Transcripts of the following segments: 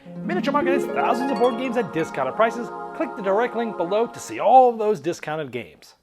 Miniature Market has thousands of board games at discounted prices. Click the direct link below to see all of those discounted games.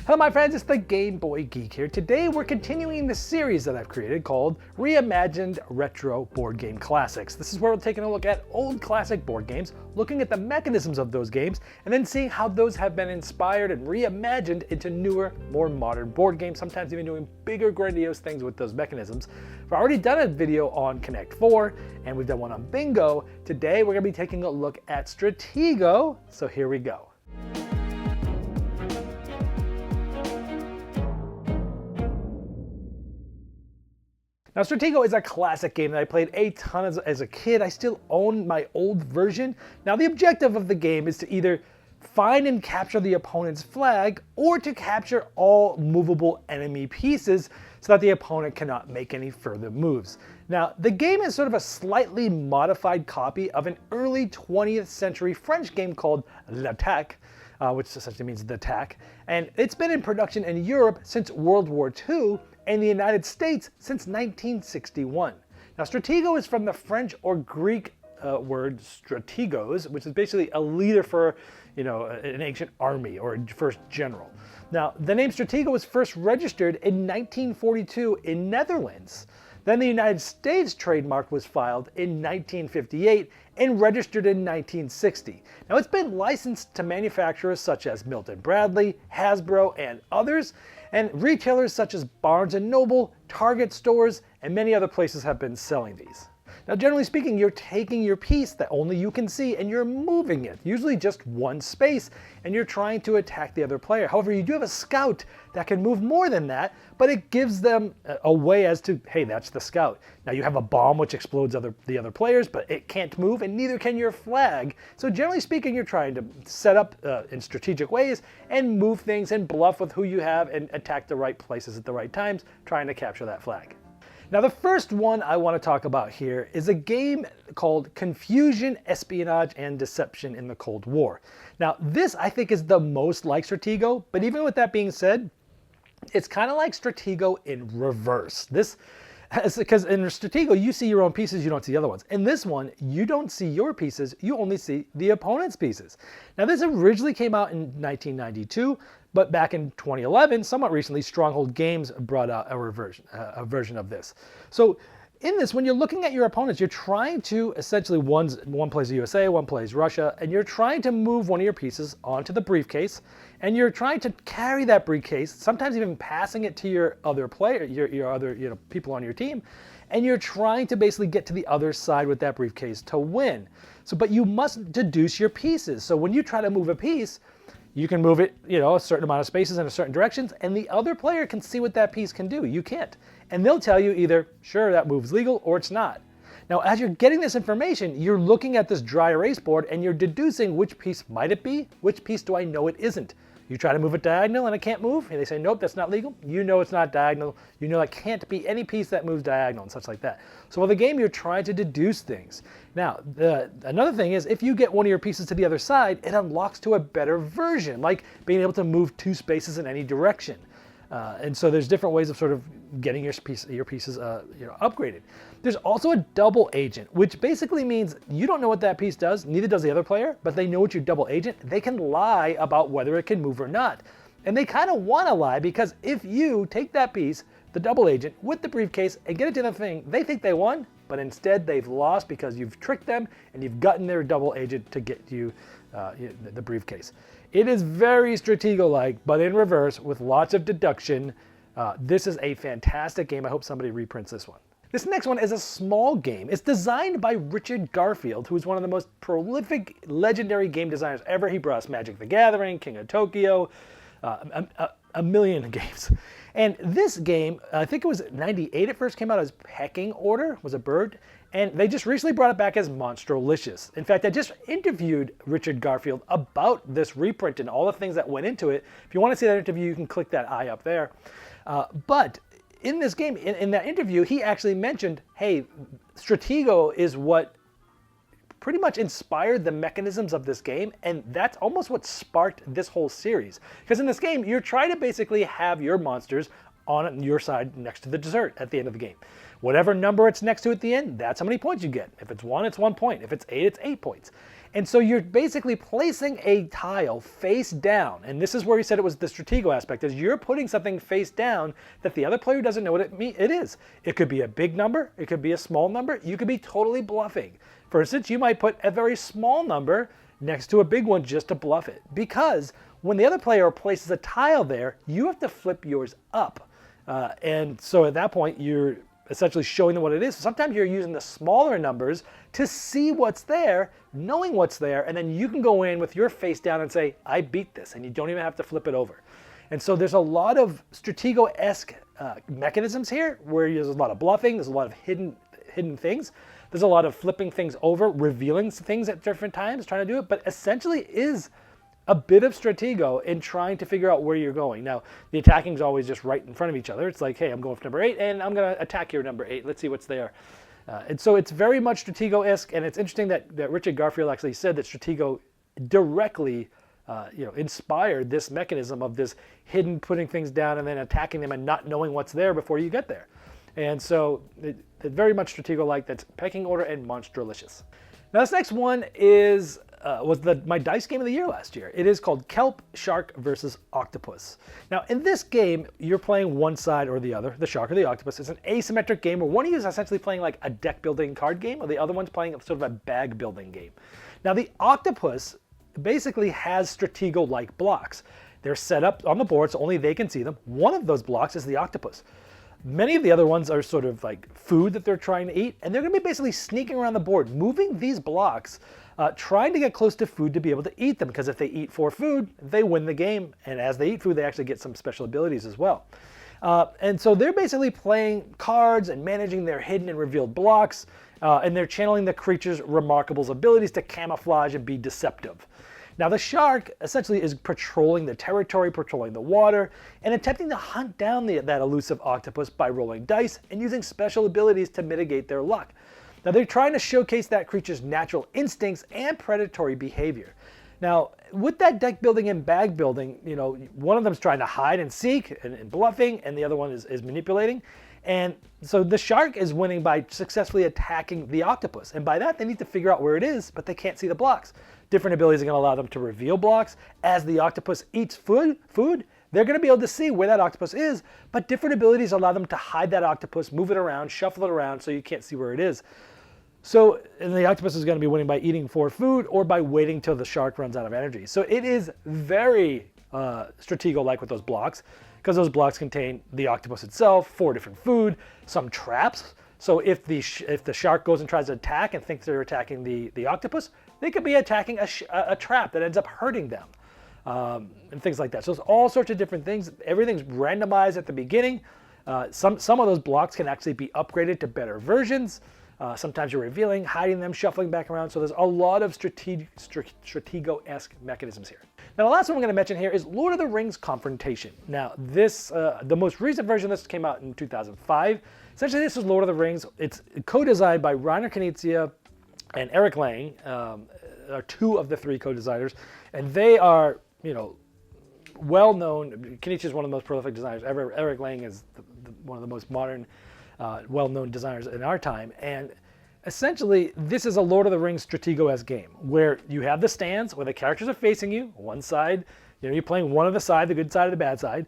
Hello my friends, it's the Game Boy Geek here. Today we're continuing the series that I've created called Reimagined Retro Board Game Classics. This is where we're taking a look at old classic board games, looking at the mechanisms of those games, and then seeing how those have been inspired and reimagined into newer, more modern board games, sometimes even doing bigger, grandiose things with those mechanisms. I've already done a video on Connect 4, and we've done one on Bingo. Today we're going to be taking a look at Stratego, so here we go. Now, Stratego is a classic game that I played a ton as a kid. I still own my old version. Now, the objective of the game is to either find and capture the opponent's flag or to capture all movable enemy pieces so that the opponent cannot make any further moves. Now, the game is sort of a slightly modified copy of an early 20th century French game called L'Attaque, which essentially means the attack. And it's been in production in Europe since World War II, and the United States since 1961. Now, Stratego is from the French or Greek word strategos, which is basically a leader for, an ancient army or a first general. Now, the name Stratego was first registered in 1942 in Netherlands. Then the United States trademark was filed in 1958 and registered in 1960. Now, it's been licensed to manufacturers such as Milton Bradley, Hasbro, and others, and retailers such as Barnes & Noble, Target stores, and many other places have been selling these. Now, generally speaking, you're taking your piece that only you can see and you're moving it, usually just one space, and you're trying to attack the other player. However, you do have a scout that can move more than that, but it gives them a way as to, hey, that's the scout. Now, you have a bomb which explodes the other players, but it can't move, and neither can your flag. So generally speaking, you're trying to set up in strategic ways and move things and bluff with who you have and attack the right places at the right times, trying to capture that flag. Now, the first one I want to talk about here is a game called Confusion, Espionage and Deception in the Cold War. Now, this I think is the most like Stratego, but even with that being said, it's kind of like Stratego in reverse. Because in Stratego, you see your own pieces, you don't see the other ones. In this one, you don't see your pieces, you only see the opponent's pieces. Now, this originally came out in 1992, but back in 2011, somewhat recently, Stronghold Games brought out a version of this. So in this, when you're looking at your opponents, you're trying to essentially, one plays the USA, one plays Russia, and you're trying to move one of your pieces onto the briefcase, and you're trying to carry that briefcase, sometimes even passing it to your other player, your other people on your team, and you're trying to basically get to the other side with that briefcase to win. So, but you must deduce your pieces. So when you try to move a piece, you can move it, a certain amount of spaces in a certain directions, and the other player can see what that piece can do. You can't. And they'll tell you either, sure, that move's legal, or it's not. Now, as you're getting this information, you're looking at this dry erase board, and you're deducing which piece might it be, which piece do I know it isn't. You try to move it diagonal and it can't move, and they say, nope, that's not legal. You know it's not diagonal. You know it can't be any piece that moves diagonal and such like that. So with the game, you're trying to deduce things. Now, another thing is, if you get one of your pieces to the other side, it unlocks to a better version, like being able to move 2 spaces in any direction. And so there's different ways of sort of getting your pieces upgraded. There's also a double agent, which basically means you don't know what that piece does, neither does the other player, but they know it's your double agent. They can lie about whether it can move or not. And they kind of want to lie, because if you take that piece, the double agent, with the briefcase and get it to the thing, they think they won, but instead they've lost because you've tricked them and you've gotten their double agent to get you the briefcase. It is very Stratego-like, but in reverse with lots of deduction. This is a fantastic game. I hope somebody reprints this one. This next one is a small game. It's designed by Richard Garfield, who is one of the most prolific, legendary game designers ever. He brought us Magic the Gathering, King of Tokyo, a million games. And this game, I think it was 98 it first came out as Pecking Order, was a bird. And they just recently brought it back as Monstrolicious. In fact, I just interviewed Richard Garfield about this reprint and all the things that went into it. If you want to see that interview, you can click that eye up there. But in this game, in that interview, he actually mentioned, hey, Stratego is what pretty much inspired the mechanisms of this game, and that's almost what sparked this whole series. Because in this game, you're trying to basically have your monsters on your side next to the dessert at the end of the game. Whatever number it's next to at the end, that's how many points you get. If it's 1, it's 1 point. If it's 8, it's 8 points. And so you're basically placing a tile face down. And this is where he said it was the Stratego aspect, is you're putting something face down that the other player doesn't know what it is. It could be a big number. It could be a small number. You could be totally bluffing. For instance, you might put a very small number next to a big one just to bluff it. Because when the other player places a tile there, you have to flip yours up. And so at that point, you're essentially showing them what it is. Sometimes you're using the smaller numbers to see what's there, knowing what's there, and then you can go in with your face down and say, I beat this, and you don't even have to flip it over. And so there's a lot of Stratego-esque mechanisms here, where there's a lot of bluffing, there's a lot of hidden things, there's a lot of flipping things over, revealing things at different times, trying to do it, but essentially is a bit of Stratego in trying to figure out where you're going. Now, the attacking is always just right in front of each other. It's like, hey, I'm going for number 8, and I'm going to attack your number 8. Let's see what's there. And so it's very much Stratego-esque, and it's interesting that Richard Garfield actually said that Stratego directly inspired this mechanism of this hidden putting things down and then attacking them and not knowing what's there before you get there. And so it's very much Stratego-like. That's Pecking Order and Monstrolicious. Now this next one was my dice game of the year last year. It is called Kelp, Shark versus Octopus. Now in this game, you're playing one side or the other, the shark or the octopus. It's an asymmetric game where one of you is essentially playing like a deck building card game, or the other one's playing sort of a bag building game. Now the octopus basically has Stratego-like blocks. They're set up on the board so only they can see them. One of those blocks is the octopus. Many of the other ones are sort of like food that they're trying to eat, and they're going to be basically sneaking around the board, moving these blocks, trying to get close to food to be able to eat them, because if they eat for food, they win the game, and as they eat food, they actually get some special abilities as well. And so they're basically playing cards and managing their hidden and revealed blocks, and they're channeling the creature's remarkable abilities to camouflage and be deceptive. Now the shark essentially is patrolling the territory, patrolling the water, and attempting to hunt down that elusive octopus by rolling dice and using special abilities to mitigate their luck. Now they're trying to showcase that creature's natural instincts and predatory behavior. Now with that deck building and bag building, one of them's trying to hide and seek and bluffing, and the other one is manipulating. And so the shark is winning by successfully attacking the octopus. And by that, they need to figure out where it is, but they can't see the blocks. Different abilities are going to allow them to reveal blocks. As the octopus eats food, they're going to be able to see where that octopus is, but different abilities allow them to hide that octopus, move it around, shuffle it around so you can't see where it is. So and the octopus is going to be winning by eating for food or by waiting till the shark runs out of energy. So it is very Stratego-like with those blocks, because those blocks contain the octopus itself, 4 different food, some traps. So if the shark goes and tries to attack and thinks they're attacking the octopus, they could be attacking a trap that ends up hurting them, and things like that. So there's all sorts of different things. Everything's randomized at the beginning. Some of those blocks can actually be upgraded to better versions. Sometimes you're revealing, hiding them, shuffling back around. So there's a lot of Stratego-esque mechanisms here. Now the last one I'm going to mention here is Lord of the Rings Confrontation. Now this, the most recent version of this came out in 2005. Essentially this is Lord of the Rings. It's co-designed by Reiner Knizia and Eric Lang, are 2 of the 3 co-designers. And they are, well-known. Knizia is one of the most prolific designers ever. Eric Lang is one of the most modern, well-known designers in our time. And essentially, this is a Lord of the Rings Stratego-esque game where you have the stands where the characters are facing you, one side, you're playing one of the side, the good side or the bad side,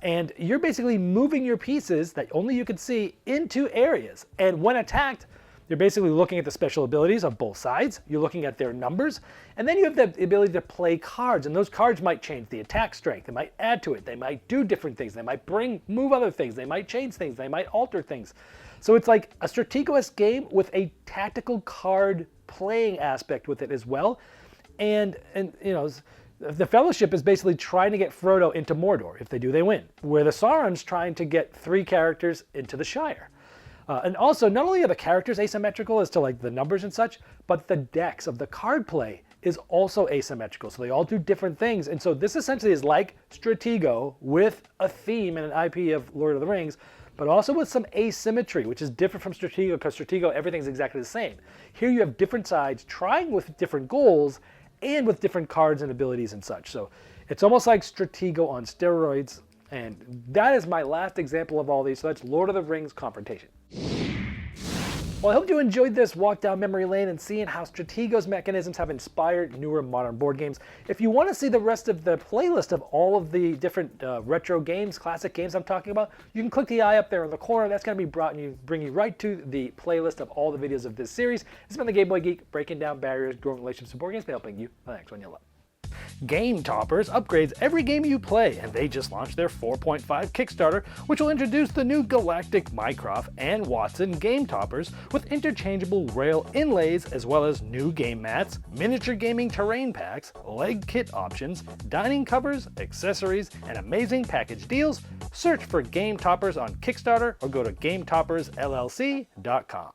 and you're basically moving your pieces that only you can see into areas. And when attacked, you're basically looking at the special abilities of both sides, you're looking at their numbers, and then you have the ability to play cards, and those cards might change the attack strength, they might add to it, they might do different things, they might move other things, they might change things, they might alter things. So it's like a Stratego-esque game with a tactical card playing aspect with it as well. And the Fellowship is basically trying to get Frodo into Mordor. If they do, they win. Where the Sauron's trying to get 3 characters into the Shire. And also, not only are the characters asymmetrical as to like the numbers and such, but the decks of the card play is also asymmetrical. So they all do different things. And so this essentially is like Stratego with a theme and an IP of Lord of the Rings, but also with some asymmetry, which is different from Stratego, because Stratego, everything's exactly the same. Here you have different sides trying with different goals and with different cards and abilities and such. So it's almost like Stratego on steroids. And that is my last example of all these, so that's Lord of the Rings Confrontation. Well, I hope you enjoyed this walk down memory lane and seeing how Stratego's mechanisms have inspired newer modern board games. If you want to see the rest of the playlist of all of the different retro games, classic games I'm talking about, you can click the eye up there in the corner. That's going to be bring you right to the playlist of all the videos of this series. This has been the Game Boy Geek, breaking down barriers, growing relationships with board games, helping you the next one you love. Game Toppers upgrades every game you play, and they just launched their 4.5 Kickstarter, which will introduce the new Galactic Mycroft and Watson Game Toppers with interchangeable rail inlays, as well as new game mats, miniature gaming terrain packs, leg kit options, dining covers, accessories, and amazing package deals. Search for Game Toppers on Kickstarter or go to GameToppersLLC.com.